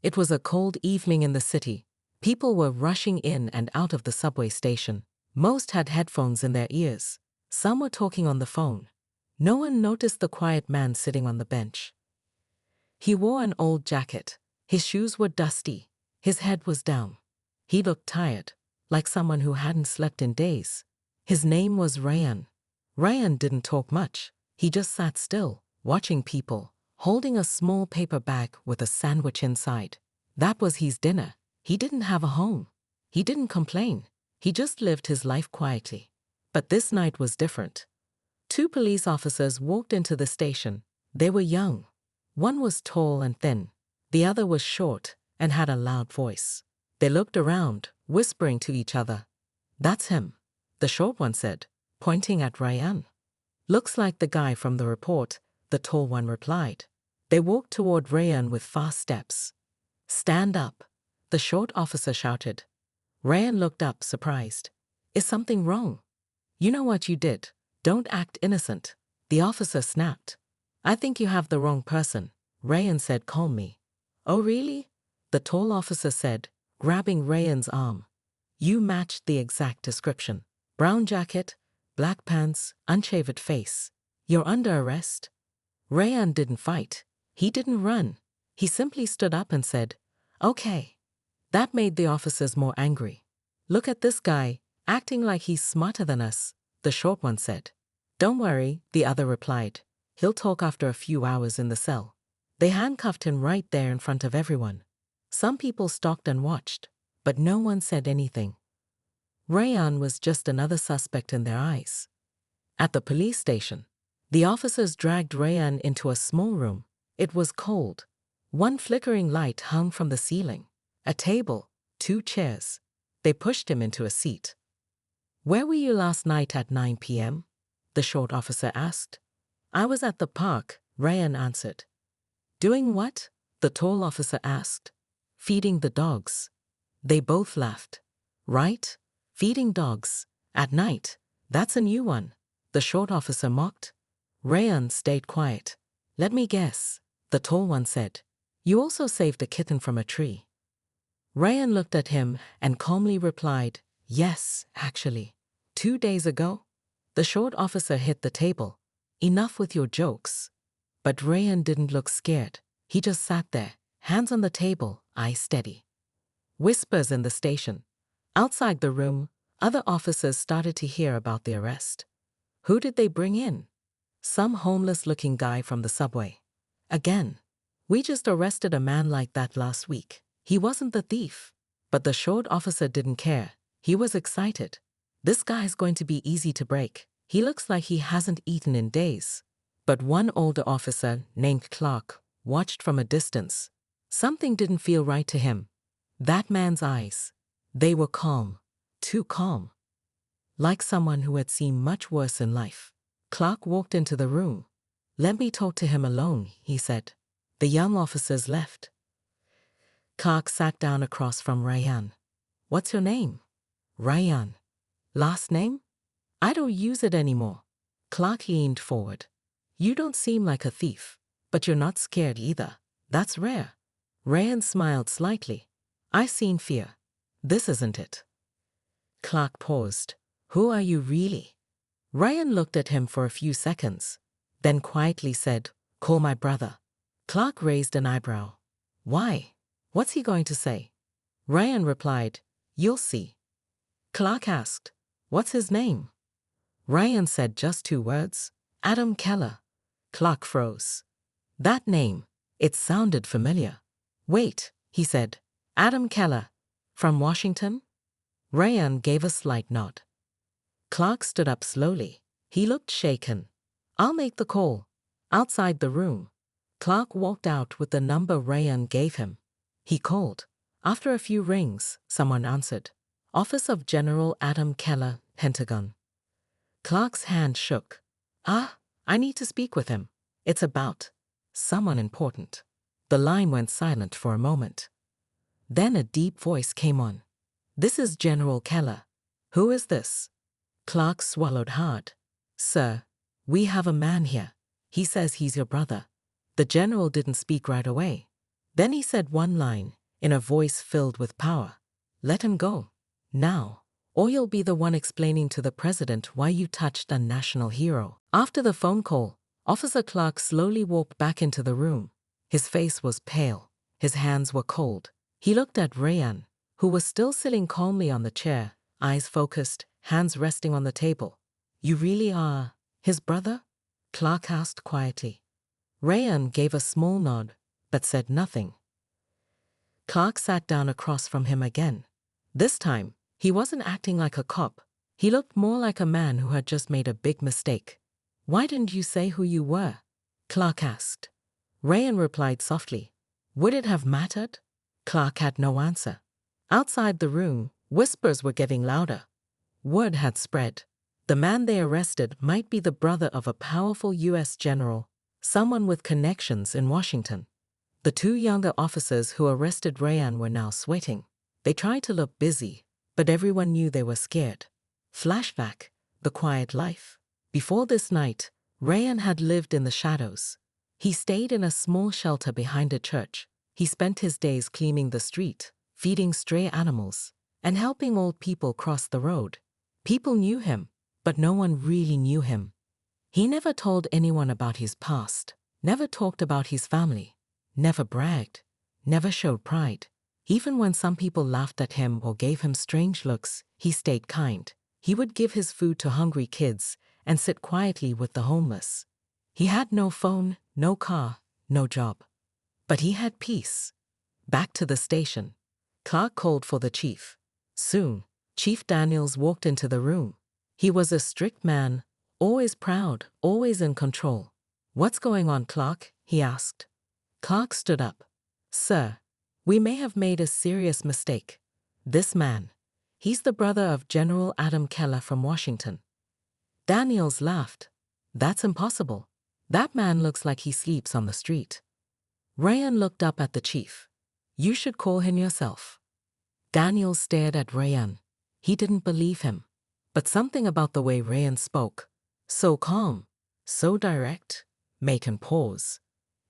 It was a cold evening in the city. People were rushing in and out of the subway station. Most had headphones in their ears. Some were talking on the phone. No one noticed the quiet man sitting on the bench. He wore an old jacket. His shoes were dusty. His head was down. He looked tired, like someone who hadn't slept in days. His name was Ryan. Ryan didn't talk much. He just sat still, watching people, holding a small paper bag with a sandwich inside. That was his dinner. He didn't have a home. He didn't complain. He just lived his life quietly. But this night was different. 2 police officers walked into the station. They were young. One was tall and thin. The other was short and had a loud voice. They looked around, whispering to each other. "That's him," the short one said, pointing at Ryan. "Looks like the guy from the report," the tall one replied. They walked toward Ryan with fast steps. "Stand up," the short officer shouted. Ryan looked up, surprised. "Is something wrong?" "You know what you did. Don't act innocent," the officer snapped. "I think you have the wrong person," Ryan said calmly. "Oh really?" the tall officer said, grabbing Ryan's arm. "You matched the exact description. Brown jacket, black pants, unshaved face. You're under arrest." Ryan didn't fight. He didn't run. He simply stood up and said, "Okay." That made the officers more angry. "Look at this guy, acting like he's smarter than us," the short one said. "Don't worry," the other replied. "He'll talk after a few hours in the cell." They handcuffed him right there in front of everyone. Some people stalked and watched, but no one said anything. Ryan was just another suspect in their eyes. At the police station, the officers dragged Ryan into a small room. It was cold. One flickering light hung from the ceiling. A table, 2 chairs. They pushed him into a seat. "Where were you last night at 9 p.m.? the short officer asked. "I was at the park," Ryan answered. "Doing what?" the tall officer asked. "Feeding the dogs." They both laughed. "Right? Feeding dogs. At night. That's a new one," the short officer mocked. Ryan stayed quiet. "Let me guess," the tall one said. "You also saved a kitten from a tree." Ryan looked at him and calmly replied, "Yes, actually. 2 days ago." The short officer hit the table. "Enough with your jokes." But Ryan didn't look scared. He just sat there, hands on the table, eyes steady. Whispers in the station. Outside the room, other officers started to hear about the arrest. Who did they bring in? Some homeless-looking guy from the subway. Again. "We just arrested a man like that last week. He wasn't the thief." But the short officer didn't care. He was excited. "This guy's going to be easy to break. He looks like he hasn't eaten in days." But one older officer, named Clark, watched from a distance. Something didn't feel right to him. That man's eyes. They were calm. Too calm. Like someone who had seen much worse in life. Clark walked into the room. "Let me talk to him alone," he said. The young officers left. Clark sat down across from Ryan. "What's your name?" "Ryan." "Last name?" "I don't use it anymore." Clark leaned forward. "You don't seem like a thief, but you're not scared either. That's rare." Ryan smiled slightly. "I've seen fear. This isn't it." Clark paused. "Who are you really?" Ryan looked at him for a few seconds, then quietly said, "Call my brother." Clark raised an eyebrow. "Why? What's he going to say?" Ryan replied, "You'll see." Clark asked, "What's his name?" Ryan said just 2 words, "Adam Keller." Clark froze. That name, it sounded familiar. "Wait," he said, "Adam Keller, from Washington?" Ryan gave a slight nod. Clark stood up slowly. He looked shaken. "I'll make the call." Outside the room, Clark walked out with the number Ryan gave him. He called. After a few rings, someone answered. "Office of General Adam Keller, Pentagon." Clark's hand shook. I need to speak with him. It's about someone important." The line went silent for a moment. Then a deep voice came on. "This is General Keller." "Who is this?" Clark swallowed hard. "Sir, we have a man here. He says he's your brother." The general didn't speak right away. Then he said one line, in a voice filled with power. Let him go. Now. Or you'll be the one explaining to the president why you touched a national hero. After the phone call, Officer Clark slowly walked back into the room. His face was pale. His hands were cold. He looked at Rayan, who was still sitting calmly on the chair, eyes focused, hands resting on the table. You really are his brother? Clark asked quietly. Rayan gave a small nod, but said nothing. Clark sat down across from him again. This time, he wasn't acting like a cop. He looked more like a man who had just made a big mistake. Why didn't you say who you were? Clark asked. Rayan replied softly. Would it have mattered? Clark had no answer. Outside the room, whispers were getting louder. Word had spread. The man they arrested might be the brother of a powerful U.S. general, someone with connections in Washington. The two younger officers who arrested Rayan were now sweating. They tried to look busy, but everyone knew they were scared. Flashback, the quiet life. Before this night, Rayan had lived in the shadows. He stayed in a small shelter behind a church. He spent his days cleaning the street, feeding stray animals, and helping old people cross the road. People knew him, but no one really knew him. He never told anyone about his past, never talked about his family, never bragged, never showed pride. Even when some people laughed at him or gave him strange looks, he stayed kind. He would give his food to hungry kids and sit quietly with the homeless. He had no phone, no car, no job. But he had peace. Back to the station. Clark called for the chief. Soon, Chief Daniels walked into the room. He was a strict man, always proud, always in control. What's going on, Clark? He asked. Clark stood up. Sir, we may have made a serious mistake. This man, he's the brother of General Adam Keller from Washington. Daniels laughed. That's impossible. That man looks like he sleeps on the street. Rayan looked up at the chief. You should call him yourself. Daniels stared at Rayan. He didn't believe him. But something about the way Rayan spoke, so calm, so direct, made him pause.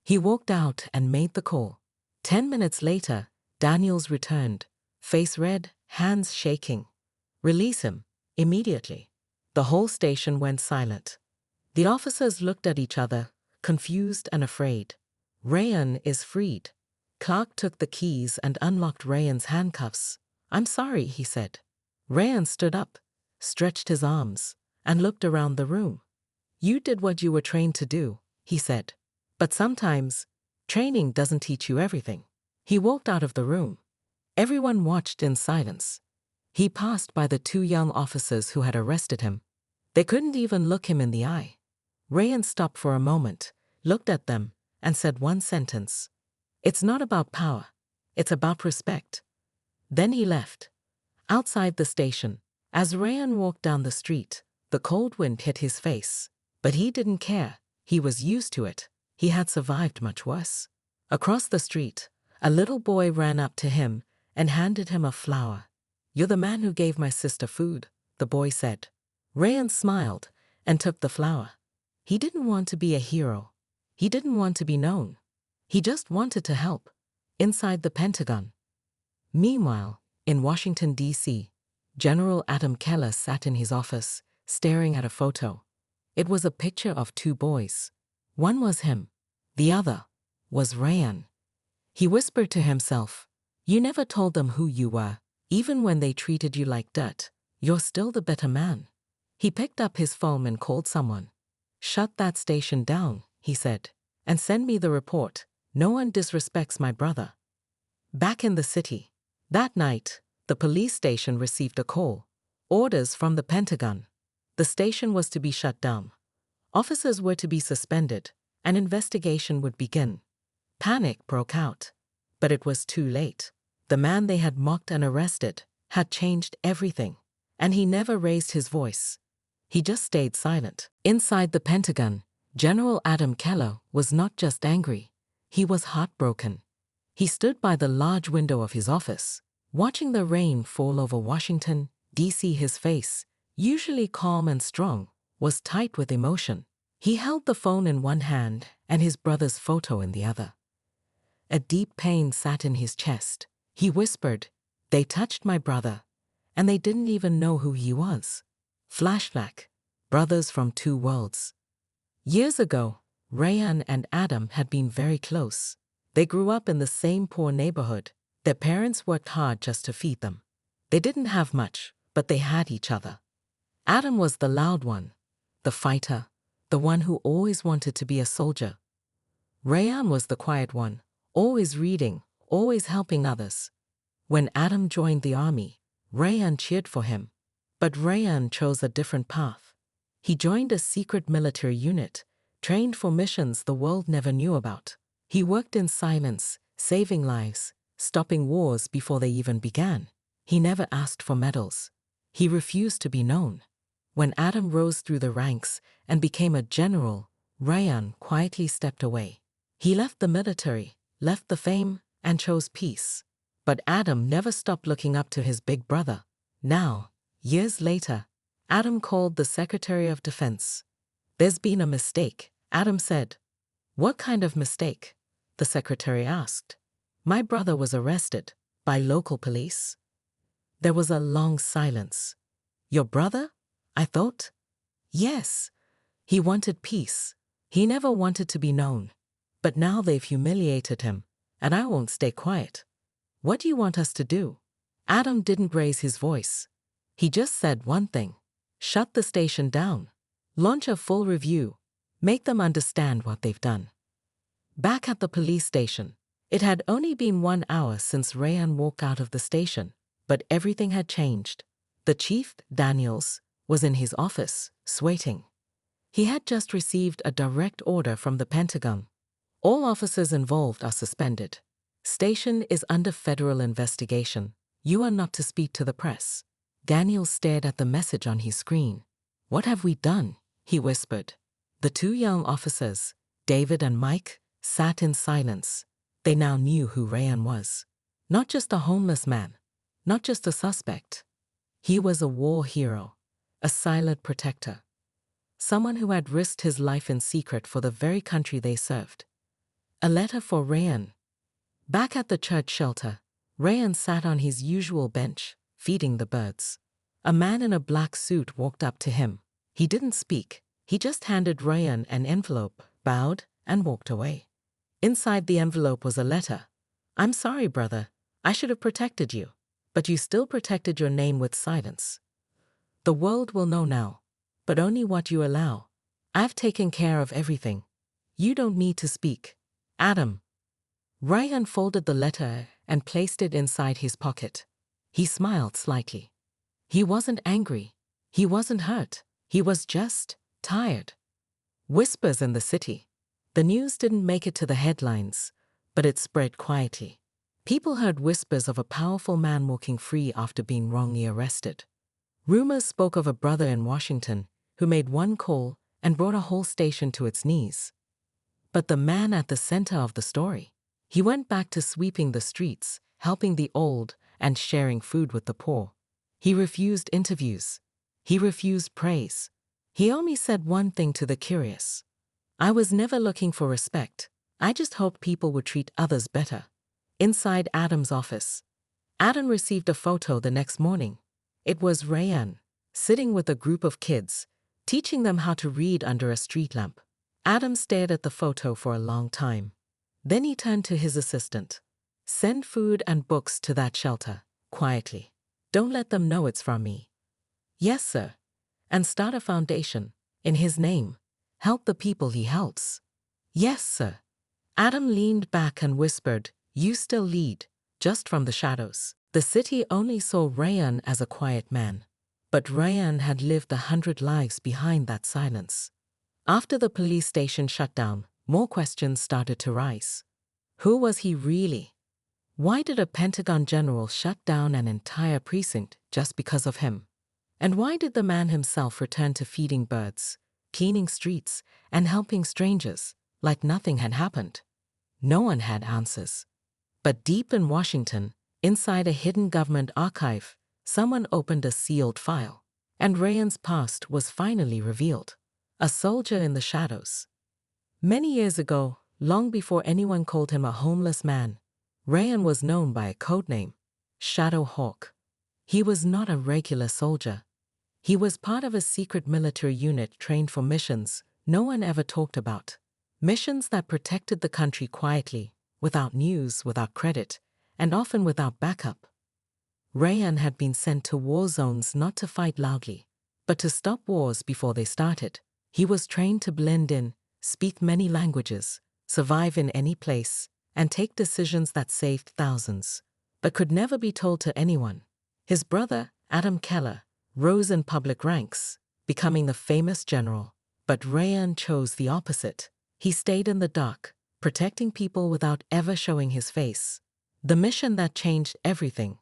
He walked out and made the call. 10 minutes later, Daniels returned, face red, hands shaking. Release him, immediately. The whole station went silent. The officers looked at each other, confused and afraid. Rayan is freed. Clark took the keys and unlocked Rayan's handcuffs. I'm sorry, he said. Rayan stood up, stretched his arms, and looked around the room. You did what you were trained to do, he said. But sometimes, training doesn't teach you everything. He walked out of the room. Everyone watched in silence. He passed by the two young officers who had arrested him. They couldn't even look him in the eye. Rayan stopped for a moment, looked at them, and said one sentence. It's not about power. It's about respect. Then he left. Outside the station, as Rayan walked down the street, the cold wind hit his face. But he didn't care. He was used to it. He had survived much worse. Across the street, a little boy ran up to him and handed him a flower. You're the man who gave my sister food, the boy said. Rayan smiled and took the flower. He didn't want to be a hero. He didn't want to be known. He just wanted to help. Inside the Pentagon. Meanwhile, in Washington, D.C., General Adam Keller sat in his office, staring at a photo. It was a picture of two boys. One was him. The other was Rayan. He whispered to himself, You never told them who you were. Even when they treated you like dirt, you're still the better man. He picked up his phone and called someone. Shut that station down, he said, and send me the report. No one disrespects my brother. Back in the city. That night, the police station received a call. Orders from the Pentagon. The station was to be shut down. Officers were to be suspended. An investigation would begin. Panic broke out. But it was too late. The man they had mocked and arrested had changed everything. And he never raised his voice. He just stayed silent. Inside the Pentagon, General Adam Keller was not just angry. He was heartbroken. He stood by the large window of his office, watching the rain fall over Washington, D.C. His face, usually calm and strong, was tight with emotion. He held the phone in one hand and his brother's photo in the other. A deep pain sat in his chest. He whispered, "They touched my brother, and they didn't even know who he was." Flashback. Brothers from two worlds. Years ago, Rayan and Adam had been very close. They grew up in the same poor neighborhood. Their parents worked hard just to feed them. They didn't have much, but they had each other. Adam was the loud one, the fighter, the one who always wanted to be a soldier. Rayan was the quiet one, always reading, always helping others. When Adam joined the army, Rayan cheered for him. But Rayan chose a different path. He joined a secret military unit, trained for missions the world never knew about. He worked in silence, saving lives, stopping wars before they even began. He never asked for medals. He refused to be known. When Adam rose through the ranks and became a general, Rayan quietly stepped away. He left the military, left the fame, and chose peace. But Adam never stopped looking up to his big brother. Now, years later, Adam called the Secretary of Defense. "There's been a mistake," Adam said. "What kind of mistake?" the secretary asked. "My brother was arrested by local police." There was a long silence. "Your brother?" I thought. "Yes. He wanted peace. He never wanted to be known. But now they've humiliated him, and I won't stay quiet." "What do you want us to do?" Adam didn't raise his voice. He just said one thing: shut the station down. Launch a full review. Make them understand what they've done. Back at the police station, it had only been 1 hour since Rayan walked out of the station, but everything had changed. The chief, Daniels, was in his office, sweating. He had just received a direct order from the Pentagon. All officers involved are suspended. Station is under federal investigation. You are not to speak to the press. Daniel stared at the message on his screen. "What have we done?" he whispered. The two young officers, David and Mike, sat in silence. They now knew who Rayan was. Not just a homeless man, not just a suspect. He was a war hero, a silent protector. Someone who had risked his life in secret for the very country they served. A letter for Rayan. Back at the church shelter, Rayan sat on his usual bench, feeding the birds. A man in a black suit walked up to him. He didn't speak. He just handed Rayan an envelope, bowed, and walked away. Inside the envelope was a letter. "I'm sorry, brother. I should have protected you. But you still protected your name with silence. The world will know now, but only what you allow. I've taken care of everything. You don't need to speak. Adam." Rayan folded the letter and placed it inside his pocket. He smiled slightly. He wasn't angry. He wasn't hurt. He was just tired. Whispers in the city. The news didn't make it to the headlines, but it spread quietly. People heard whispers of a powerful man walking free after being wrongly arrested. Rumors spoke of a brother in Washington who made one call and brought a whole station to its knees. But the man at the center of the story, he went back to sweeping the streets, helping the old, and sharing food with the poor. He refused interviews. He refused praise. He only said one thing to the curious: "I was never looking for respect. I just hoped people would treat others better." Inside Adam's office, Adam received a photo the next morning. It was Rayan, sitting with a group of kids, teaching them how to read under a street lamp. Adam stared at the photo for a long time. Then he turned to his assistant. "Send food and books to that shelter, quietly. Don't let them know it's from me." "Yes, sir." "And start a foundation, in his name. Help the people he helps." "Yes, sir." Adam leaned back and whispered, "You still lead, just from the shadows." The city only saw Rayan as a quiet man. But Rayan had lived 100 lives behind that silence. After the police station shut down, more questions started to rise. Who was he really? Why did a Pentagon general shut down an entire precinct just because of him? And why did the man himself return to feeding birds, cleaning streets, and helping strangers like nothing had happened? No one had answers. But deep in Washington, inside a hidden government archive, someone opened a sealed file, and Rayan's past was finally revealed. A soldier in the shadows. Many years ago, long before anyone called him a homeless man, Rayan was known by a codename, Shadow Hawk. He was not a regular soldier. He was part of a secret military unit trained for missions no one ever talked about. Missions that protected the country quietly, without news, without credit, and often without backup. Rayan had been sent to war zones not to fight loudly, but to stop wars before they started. He was trained to blend in, speak many languages, survive in any place, and take decisions that saved thousands, but could never be told to anyone. His brother, Adam Keller, rose in public ranks, becoming a famous general, but Rayan chose the opposite. He stayed in the dark, protecting people without ever showing his face. The mission that changed everything.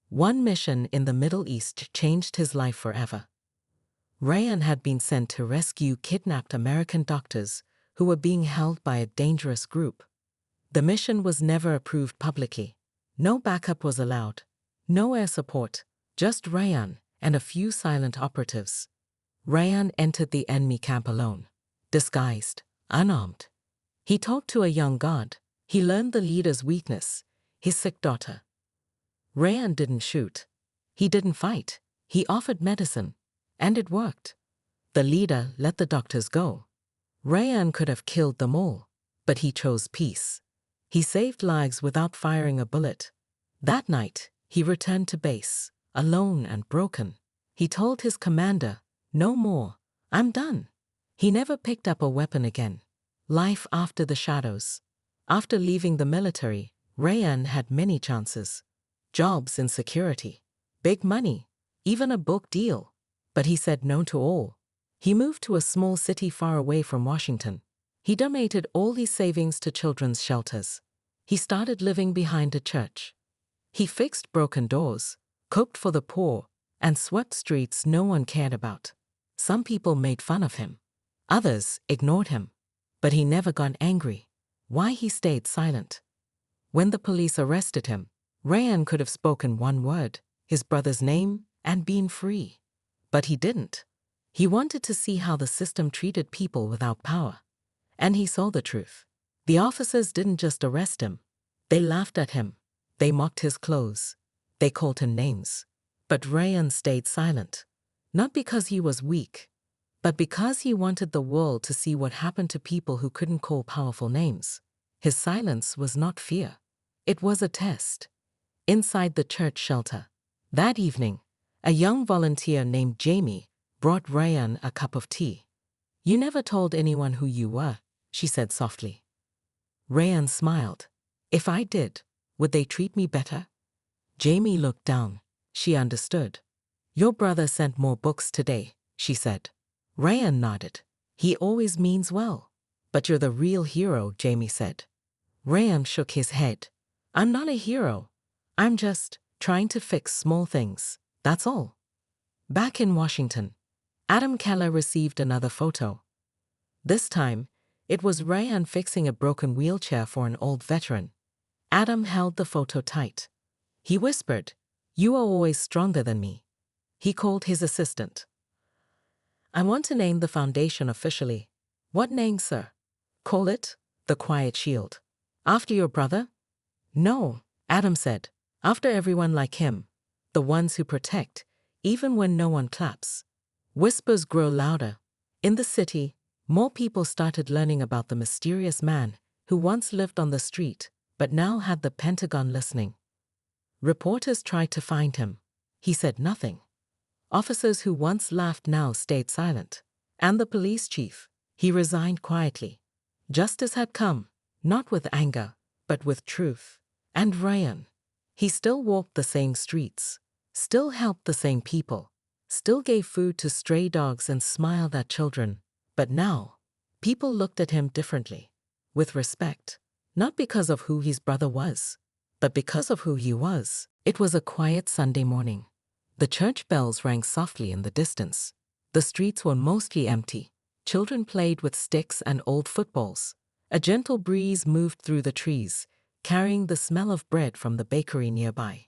One mission in the Middle East changed his life forever. Rayan had been sent to rescue kidnapped American doctors who were being held by a dangerous group. The mission was never approved publicly. No backup was allowed. No air support, just Rayan and a few silent operatives. Rayan entered the enemy camp alone, disguised, unarmed. He talked to a young guard. He learned the leader's weakness, his sick daughter. Rayan didn't shoot. He didn't fight. He offered medicine, and it worked. The leader let the doctors go. Rayan could have killed them all, but he chose peace. He saved lives without firing a bullet. That night, he returned to base, alone and broken. He told his commander, "No more. I'm done." He never picked up a weapon again. Life after the shadows. After leaving the military, Rayan had many chances. Jobs in security, big money, even a book deal. But he said no to all. He moved to a small city far away from Washington. He donated all his savings to children's shelters. He started living behind a church. He fixed broken doors, cooked for the poor, and swept streets no one cared about. Some people made fun of him. Others ignored him. But he never got angry. Why he stayed silent? When the police arrested him, Rayan could have spoken one word, his brother's name, and been free. But he didn't. He wanted to see how the system treated people without power. And he saw the truth. The officers didn't just arrest him. They laughed at him. They mocked his clothes. They called him names. But Rayan stayed silent. Not because he was weak, but because he wanted the world to see what happened to people who couldn't call powerful names. His silence was not fear. It was a test. Inside the church shelter, that evening, a young volunteer named Jamie brought Rayan a cup of tea. "You never told anyone who you were," she said softly. Rayan smiled. "If I did, would they treat me better?" Jamie looked down. She understood. "Your brother sent more books today," she said. Rayan nodded. "He always means well." "But you're the real hero," Jamie said. Rayan shook his head. "I'm not a hero. I'm just trying to fix small things. That's all." Back in Washington, Adam Keller received another photo. This time, it was Rayan fixing a broken wheelchair for an old veteran. Adam held the photo tight. He whispered, "You are always stronger than me." He called his assistant. "I want to name the foundation officially." "What name, sir?" "Call it the Quiet Shield." "After your brother?" "No," Adam said. "After everyone like him. The ones who protect, even when no one claps." Whispers grow louder. In the city, more people started learning about the mysterious man who once lived on the street, but now had the Pentagon listening. Reporters tried to find him. He said nothing. Officers who once laughed now stayed silent. And the police chief, he resigned quietly. Justice had come, not with anger, but with truth. And Rayan, he still walked the same streets, still helped the same people, still gave food to stray dogs and smiled at children. But now, people looked at him differently, with respect, not because of who his brother was, but because of who he was. It was a quiet Sunday morning. The church bells rang softly in the distance. The streets were mostly empty. Children played with sticks and old footballs. A gentle breeze moved through the trees, carrying the smell of bread from the bakery nearby.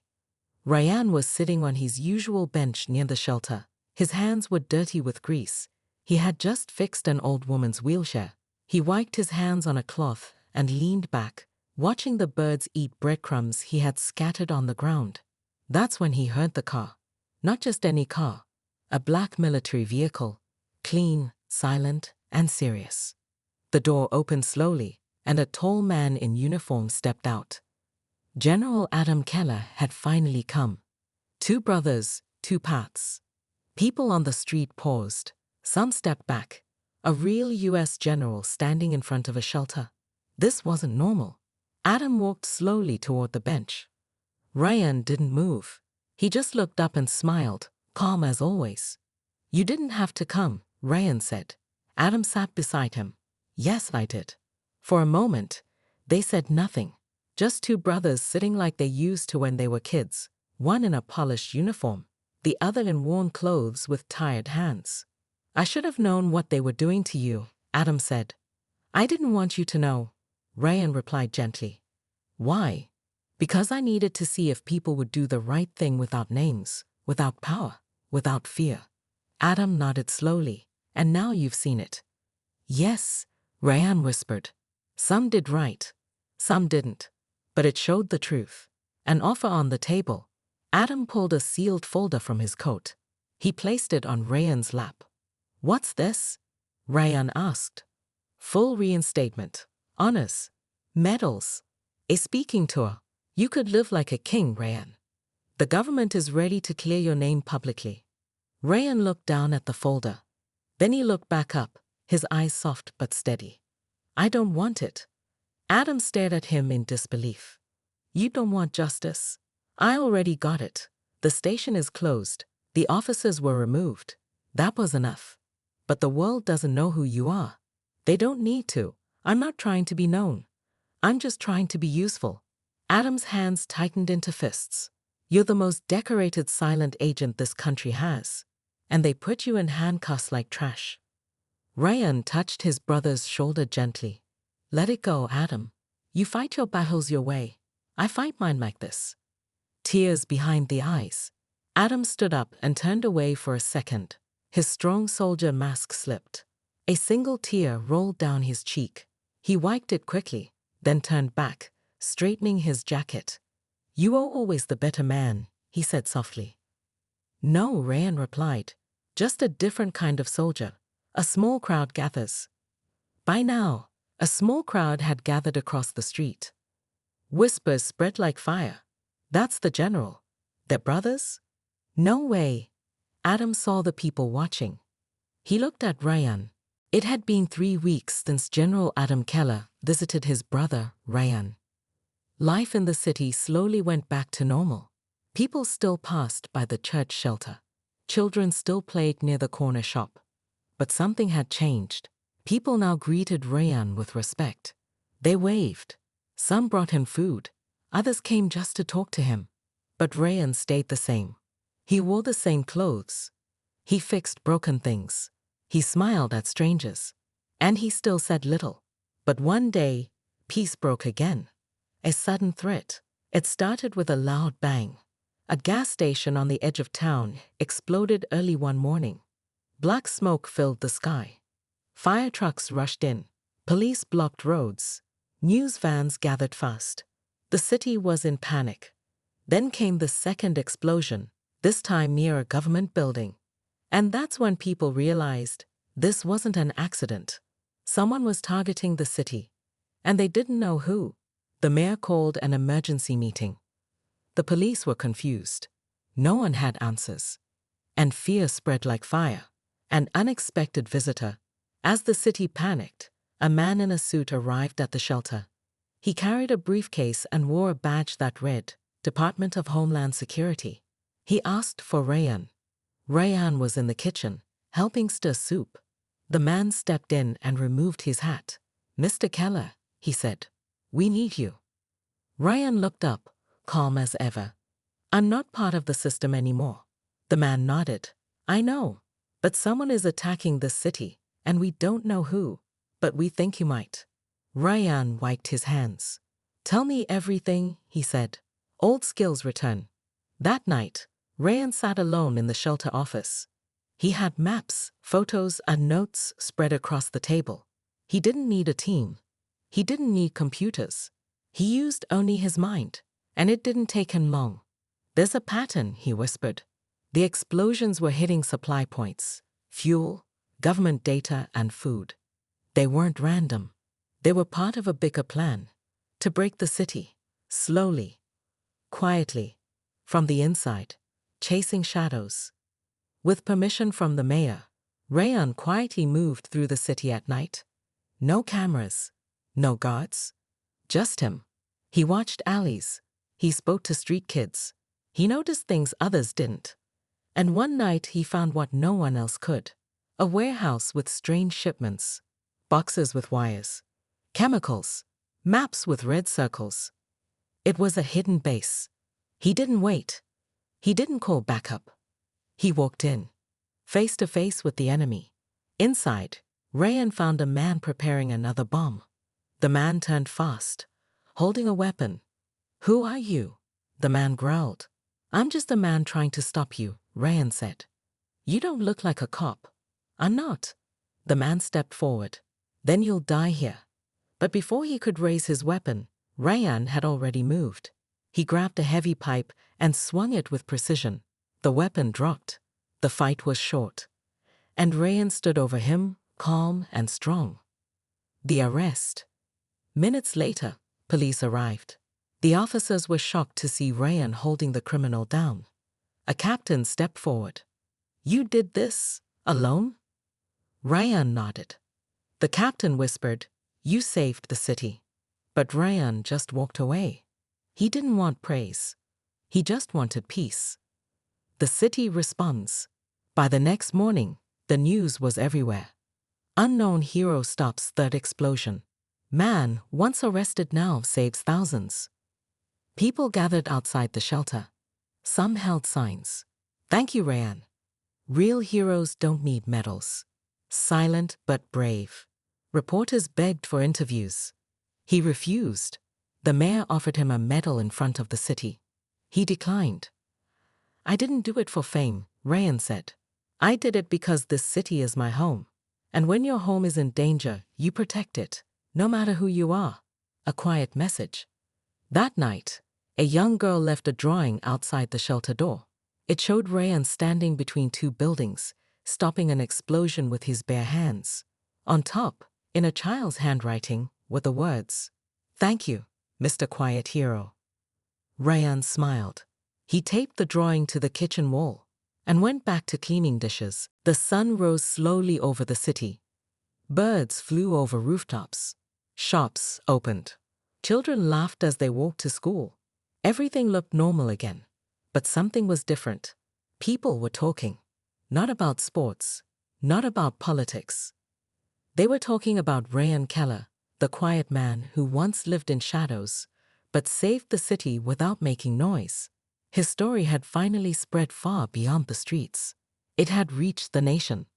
Rayan was sitting on his usual bench near the shelter. His hands were dirty with grease. He had just fixed an old woman's wheelchair. He wiped his hands on a cloth and leaned back, watching the birds eat breadcrumbs he had scattered on the ground. That's when he heard the car. Not just any car. A black military vehicle. Clean, silent, and serious. The door opened slowly, and a tall man in uniform stepped out. General Adam Keller had finally come. 2 brothers, 2 paths. People on the street paused. Some stepped back. A real U.S. general standing in front of a shelter. This wasn't normal. Adam walked slowly toward the bench. Ryan didn't move. He just looked up and smiled, calm as always. "You didn't have to come," Ryan said. Adam sat beside him. "Yes, I did." For a moment, they said nothing. Just 2 brothers sitting like they used to when they were kids, one in a polished uniform, the other in worn clothes with tired hands. "I should have known what they were doing to you," Adam said. "I didn't want you to know," Ryan replied gently. "Why?" "Because I needed to see if people would do the right thing without names, without power, without fear." Adam nodded slowly. "And now you've seen it." "Yes," Ryan whispered. "Some did right. Some didn't. But it showed the truth." An offer on the table. Adam pulled a sealed folder from his coat. He placed it on Ryan's lap. "What's this?" Ryan asked. "Full reinstatement. Honors. Medals. A speaking tour. You could live like a king, Ryan. The government is ready to clear your name publicly." Ryan looked down at the folder. Then he looked back up, his eyes soft but steady. "I don't want it." Adam stared at him in disbelief. "You don't want justice? I already got it. The station is closed. The officers were removed. That was enough. But the world doesn't know who you are. They don't need to. I'm not trying to be known. I'm just trying to be useful." Adam's hands tightened into fists. "You're the most decorated silent agent this country has. And they put you in handcuffs like trash." Ryan touched his brother's shoulder gently. "Let it go, Adam. You fight your battles your way. I fight mine like this." Tears behind the eyes. Adam stood up and turned away for a second. His strong soldier mask slipped. A single tear rolled down his cheek. He wiped it quickly, then turned back, straightening his jacket. "You are always the better man," he said softly. "No," Ryan replied. "Just a different kind of soldier. A small crowd gathers." By now, a small crowd had gathered across the street. Whispers spread like fire. "That's the general. They're brothers?" "No way." Adam saw the people watching. He looked at Ryan. It had been 3 weeks since General Adam Keller visited his brother, Ryan. Life in the city slowly went back to normal. People still passed by the church shelter. Children still played near the corner shop. But something had changed. People now greeted Ryan with respect. They waved. Some brought him food. Others came just to talk to him. But Ryan stayed the same. He wore the same clothes. He fixed broken things. He smiled at strangers. And he still said little. But one day, peace broke again. A sudden threat. It started with a loud bang. A gas station on the edge of town exploded early one morning. Black smoke filled the sky. Fire trucks rushed in. Police blocked roads. News vans gathered fast. The city was in panic. Then came the second explosion, this time near a government building. And that's when people realized this wasn't an accident. Someone was targeting the city. And they didn't know who. The mayor called an emergency meeting. The police were confused. No one had answers. And fear spread like fire. An unexpected visitor. As the city panicked, a man in a suit arrived at the shelter. He carried a briefcase and wore a badge that read, Department of Homeland Security. He asked for Ryan. Ryan was in the kitchen, helping stir soup. The man stepped in and removed his hat. "Mr. Keller," he said, "we need you." Ryan looked up, calm as ever. "I'm not part of the system anymore." The man nodded. "I know, but someone is attacking this city, and we don't know who, but we think you might." Ryan wiped his hands. "Tell me everything," he said. Old skills return. That night, Ryan sat alone in the shelter office. He had maps, photos, and notes spread across the table. He didn't need a team. He didn't need computers. He used only his mind, and it didn't take him long. There's a pattern, he whispered. The explosions were hitting supply points, fuel, government data, and food. They weren't random. They were part of a bigger plan to break the city, slowly, quietly, from the inside, chasing shadows. With permission from the mayor, Rayan quietly moved through the city at night. No cameras, no guards, just him. He watched alleys. He spoke to street kids. He noticed things others didn't. And one night he found what no one else could. A warehouse with strange shipments, boxes with wires, chemicals, maps with red circles. It was a hidden base. He didn't wait. He didn't call backup. He walked in, face to face with the enemy. Inside, Rayan found a man preparing another bomb. The man turned fast, holding a weapon. "Who are you?" the man growled. "I'm just a man trying to stop you," Rayan said. "You don't look like a cop." "I'm not." The man stepped forward. "Then you'll die here." But before he could raise his weapon, Rayan had already moved. He grabbed a heavy pipe and swung it with precision. The weapon dropped. The fight was short. And Rayan stood over him, calm and strong. The arrest. Minutes later, police arrived. The officers were shocked to see Rayan holding the criminal down. A captain stepped forward. "You did this alone?" Rayan nodded. The captain whispered, "You saved the city." But Rayan just walked away. He didn't want praise. He just wanted peace. The city responds. By the next morning, the news was everywhere. Unknown hero stops third explosion. Man, once arrested now saves thousands. People gathered outside the shelter. Some held signs. "Thank you, Rayan." Real heroes don't need medals. Silent but brave. Reporters begged for interviews. He refused. The mayor offered him a medal in front of the city. He declined. "I didn't do it for fame," Rayan said. "I did it because this city is my home. And when your home is in danger, you protect it, no matter who you are." A quiet message. That night, a young girl left a drawing outside the shelter door. It showed Rayan standing between two buildings, stopping an explosion with his bare hands. On top, in a child's handwriting, were the words, "Thank you, Mr. Quiet Hero." Rayan smiled. He taped the drawing to the kitchen wall and went back to cleaning dishes. The sun rose slowly over the city. Birds flew over rooftops. Shops opened. Children laughed as they walked to school. Everything looked normal again. But something was different. People were talking. Not about sports. Not about politics. They were talking about Rayan Keller, the quiet man who once lived in shadows, but saved the city without making noise. His story had finally spread far beyond the streets. It had reached the nation.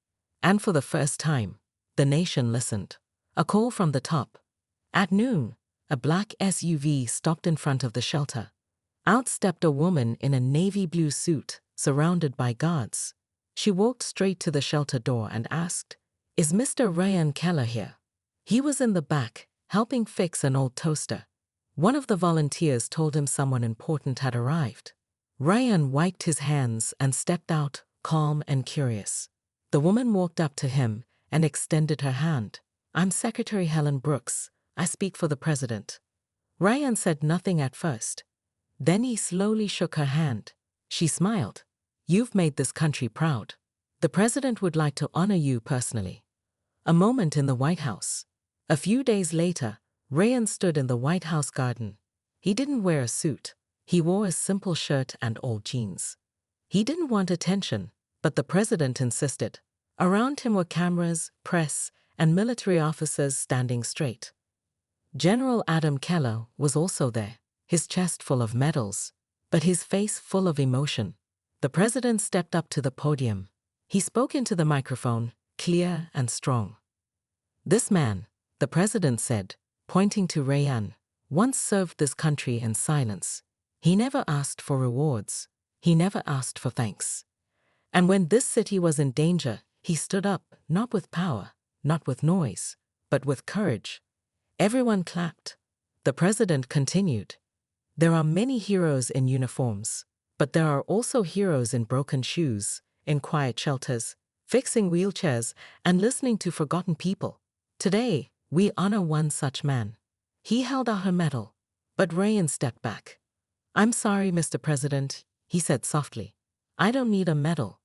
And for the first time, the nation listened. A call from the top. At noon, a black SUV stopped in front of the shelter. Out stepped a woman in a navy blue suit, surrounded by guards. She walked straight to the shelter door and asked, "Is Mr. Rayan Keller here?" He was in the back, helping fix an old toaster. One of the volunteers told him someone important had arrived. Rayan wiped his hands and stepped out, calm and curious. The woman walked up to him and extended her hand. "I'm Secretary Helen Brooks. I speak for the president." Rayan said nothing at first. Then he slowly shook her hand. She smiled. "You've made this country proud. The president would like to honor you personally." A moment in the White House. A few days later, Rayan stood in the White House garden. He didn't wear a suit. He wore a simple shirt and old jeans. He didn't want attention, but the president insisted. Around him were cameras, press, and military officers standing straight. General Adam Keller was also there, his chest full of medals, but his face full of emotion. The president stepped up to the podium. He spoke into the microphone, clear and strong. "This man," the president said, pointing to Rayan, "once served this country in silence. He never asked for rewards. He never asked for thanks. And when this city was in danger, he stood up, not with power, not with noise, but with courage. Everyone clapped. The president continued. There are many heroes in uniforms, but there are also heroes in broken shoes, in quiet shelters, fixing wheelchairs, and listening to forgotten people. Today, we honor one such man. He held out her medal, but Rayan stepped back. I'm sorry, Mr. President, he said softly. I don't need a medal.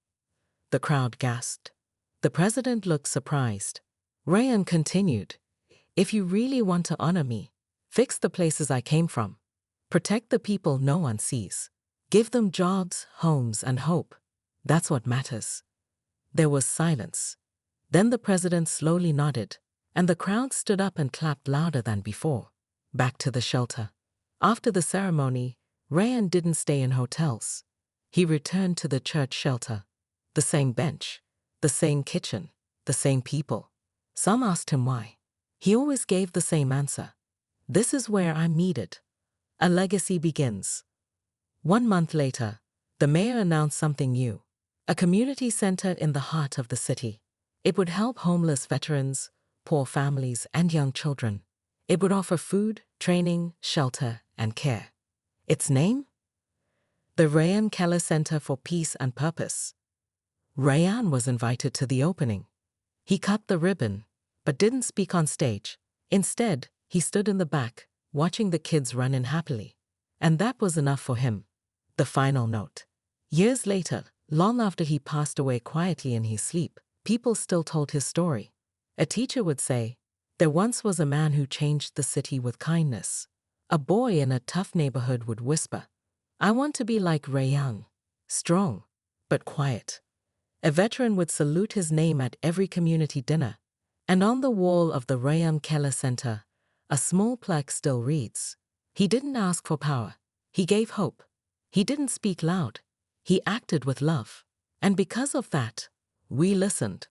The crowd gasped. The president looked surprised. Rayan continued. If you really want to honor me, fix the places I came from. Protect the people no one sees. Give them jobs, homes, and hope. That's what matters. There was silence. Then the president slowly nodded, and the crowd stood up and clapped louder than before. Back to the shelter. After the ceremony, Rayan didn't stay in hotels. He returned to the church shelter. The same bench, the same kitchen, the same people. Some asked him why. He always gave the same answer. This is where I'm needed. A legacy begins. 1 month later, the mayor announced something new. A community center in the heart of the city. It would help homeless veterans, poor families, and young children. It would offer food, training, shelter, and care. Its name? The Rayan Keller Center for Peace and Purpose. Rayan was invited to the opening. He cut the ribbon, but didn't speak on stage. Instead, he stood in the back, watching the kids run in happily. And that was enough for him. The final note. Years later, long after he passed away quietly in his sleep, people still told his story. A teacher would say, there once was a man who changed the city with kindness. A boy in a tough neighborhood would whisper, I want to be like Rayan, strong, but quiet. A veteran would salute his name at every community dinner. And on the wall of the Rayan Keller Center, a small plaque still reads, he didn't ask for power. He gave hope. He didn't speak loud. He acted with love. And because of that, we listened.